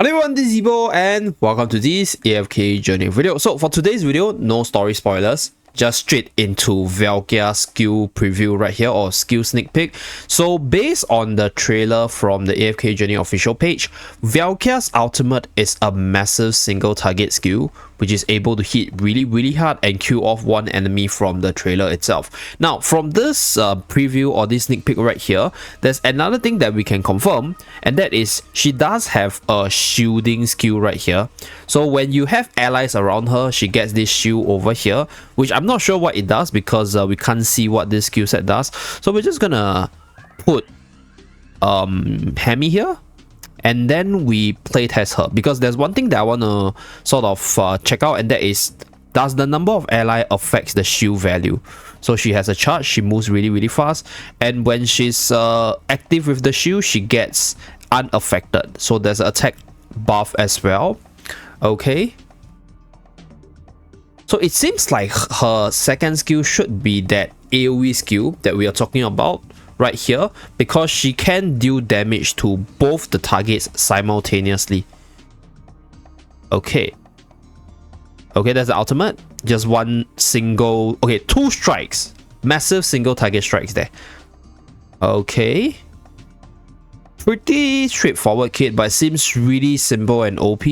Hello everyone, this is Zeeebo and welcome to this AFK journey video. So for today's video, no story spoilers, just straight into Valka skill preview right here, or skill sneak peek. So based on the trailer from the AFK journey official page, Valka's ultimate is a massive single target skill which is able to hit really hard and kill off one enemy from the trailer itself. Now from this preview or this sneak peek right here, there's another thing that we can confirm, and that is she does have a shielding skill right here. So when you have allies around her, she gets this shield over here, which I'm not sure what it does because we can't see what this skill set does. So we're just gonna put Hammy here, and then we playtest her, because there's one thing that I want to sort of check out, and that is, does the number of ally affects the shield value? So she has a charge, she moves really fast, and when she's active with the shield, she gets unaffected. So there's an attack buff as well. Okay, so it seems like her second skill should be that AoE skill that we are talking about right here, because she can deal damage to both the targets simultaneously. Okay, that's the ultimate. Just one single, okay, two strikes, massive single target strikes there. Okay, pretty straightforward kit, but it seems really simple and OP,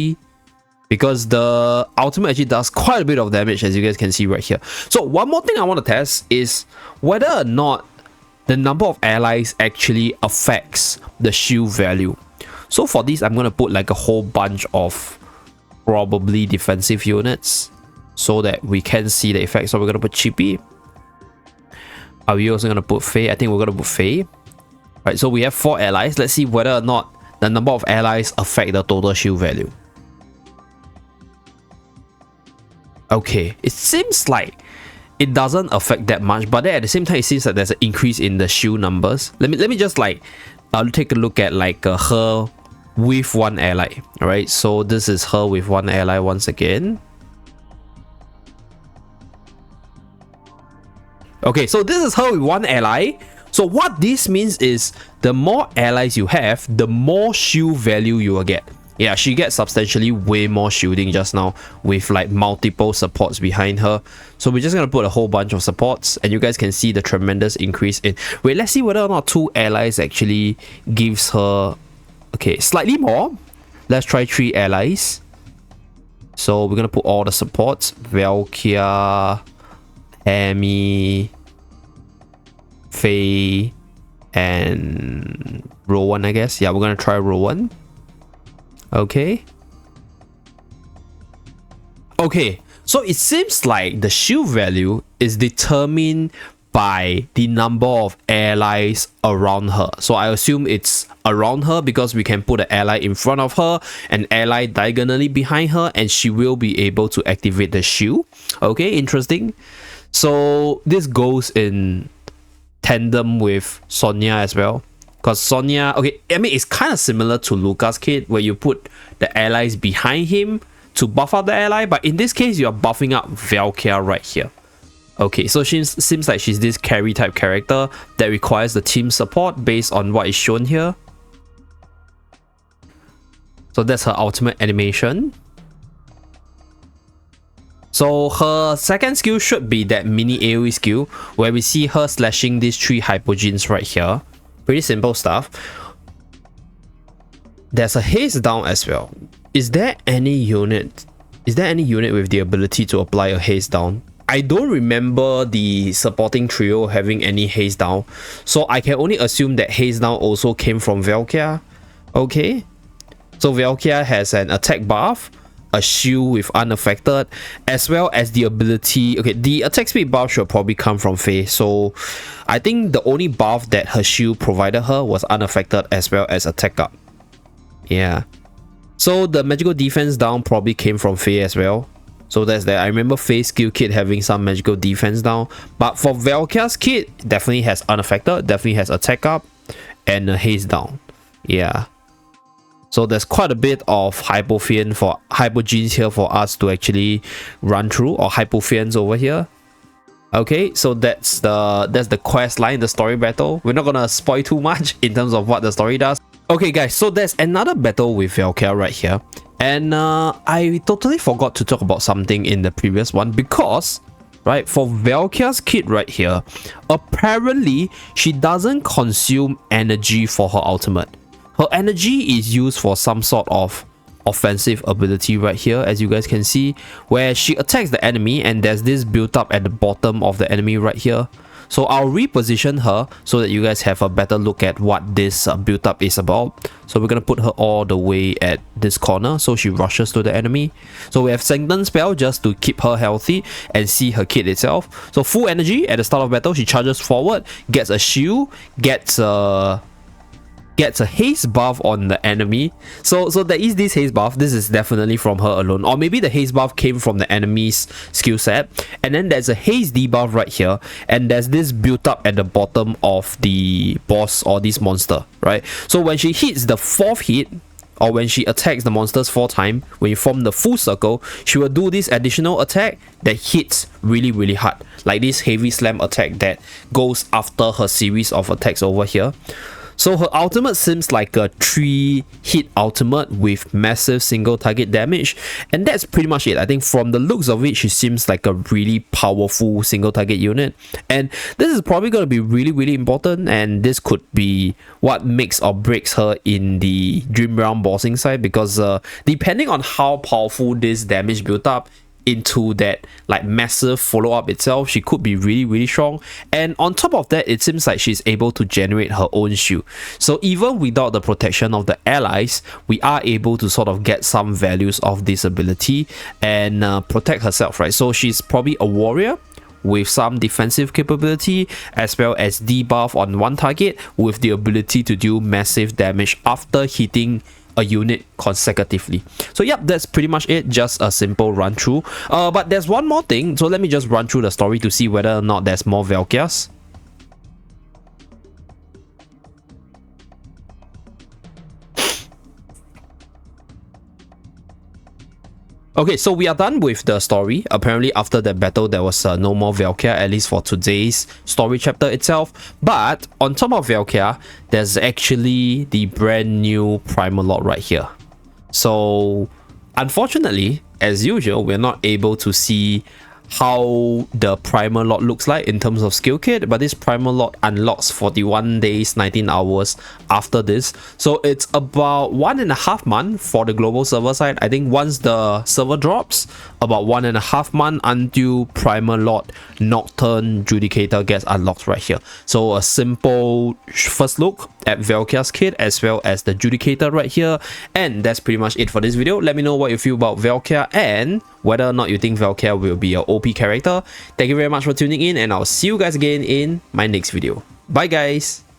because the ultimate actually does quite a bit of damage, as you guys can see right here. So one more thing I want to test is whether or not the number of allies actually affects the shield value. So for this, I'm going to put like a whole bunch of probably defensive units so that we can see the effect. So we're going to put Chippy. Are we also going to put Faye? I think we're going to put Faye. Right, so we have 4 allies. Let's see whether or not the number of allies affect the total shield value. Okay, it seems like it doesn't affect that much, but then at the same time, it seems like there's an increase in the shield numbers. Let me just like take a look at like her with one ally. All right, so this is her with one ally once again. Okay, so this is her with one ally. So what this means is the more allies you have, the more shield value you will get. Yeah, she gets substantially way more shielding just now with like multiple supports behind her. So we're just going to put a whole bunch of supports, and you guys can see the tremendous increase in... Wait, let's see whether or not 2 allies actually gives her... Okay, slightly more. Let's try 3 allies. So we're going to put all the supports. Valka, Hammy, Faye, and Rowan, I guess. Yeah, we're going to try Rowan. Okay, so it seems like the shield value is determined by the number of allies around her. So I assume it's around her because we can put an ally in front of her, an ally diagonally behind her, and she will be able to activate the shield. Okay, interesting. So this goes in tandem with Sonya as well. Because Sonya, okay, I mean, it's kind of similar to Luca's kit, where you put the allies behind him to buff up the ally, but in this case, you are buffing up Valka right here. Okay, so she seems like she's this carry type character that requires the team support based on what is shown here. So that's her ultimate animation. So her second skill should be that mini AoE skill, where we see her slashing these 3 hypogenes right here. Pretty simple stuff. There's a haste down as well. Is there any unit with the ability to apply a haste down? I don't remember the supporting trio having any haste down, so I can only assume that haste down also came from Valka. Okay, so Valka has an attack buff, a shield with unaffected, as well as the ability... Okay, the attack speed buff should probably come from Faye. So I think the only buff that her shield provided her was unaffected as well as attack up. Yeah. So the magical defense down probably came from Faye as well. So that's that. I remember Faye's skill kit having some magical defense down. But for Valka's kit, definitely has unaffected, definitely has attack up, and a haste down. Yeah. So there's quite a bit of hypogenes here for us to actually run through, or hypofians over here. Okay, so that's the quest line, the story battle. We're not gonna spoil too much in terms of what the story does. Okay guys, so there's another battle with Valka right here. And I totally forgot to talk about something in the previous one because, right, for Valka's kit right here, apparently she doesn't consume energy for her ultimate. Her energy is used for some sort of offensive ability right here, as you guys can see, where she attacks the enemy and there's this built up at the bottom of the enemy right here. So I'll reposition her so that you guys have a better look at what this build up is about. So we're gonna put her all the way at this corner so she rushes to the enemy. So we have Sanctum Spell just to keep her healthy and see her kit itself. So full energy at the start of battle, she charges forward, gets a shield, gets a haste buff on the enemy. So there is this haste buff. This is definitely from her alone, or maybe the haste buff came from the enemy's skill set. And then there's a haste debuff right here, and there's this built up at the bottom of the boss or this monster, right? So when she hits the 4th hit, or when she attacks the monsters 4 times, when you form the full circle, she will do this additional attack that hits really hard, like this heavy slam attack that goes after her series of attacks over here. So her ultimate seems like a 3-hit ultimate with massive single target damage, and that's pretty much it. I think from the looks of it, she seems like a really powerful single target unit, and this is probably going to be really important, and this could be what makes or breaks her in the Dream Realm bossing side, because depending on how powerful this damage built up into that like massive follow-up itself, she could be really strong. And on top of that, it seems like she's able to generate her own shield, so even without the protection of the allies, we are able to sort of get some values of this ability and protect herself, right? So she's probably a warrior with some defensive capability, as well as debuff on one target with the ability to do massive damage after hitting a unit consecutively. So yep, that's pretty much it. Just a simple run through. But there's one more thing, so let me just run through the story to see whether or not there's more Valkyas. Okay, so we are done with the story. Apparently after that battle there was no more Valka, at least for today's story chapter itself. But on top of Valka, there's actually the brand new Primal Lord right here. So unfortunately, as usual, we're not able to see how the Primal Lord looks like in terms of skill kit, but this Primal Lord unlocks 41 days 19 hours after this, so it's about 1.5 months for the global server side. I think once the server drops, about 1.5 months until Primal Lord Nocturne Judicator gets unlocked right here. So a simple first look at Valka's kit as well as the Judicator right here, and that's pretty much it for this video. Let me know what you feel about Valka and whether or not you think Valka will be an OP character. Thank you very much for tuning in, and I'll see you guys again in my next video. Bye guys!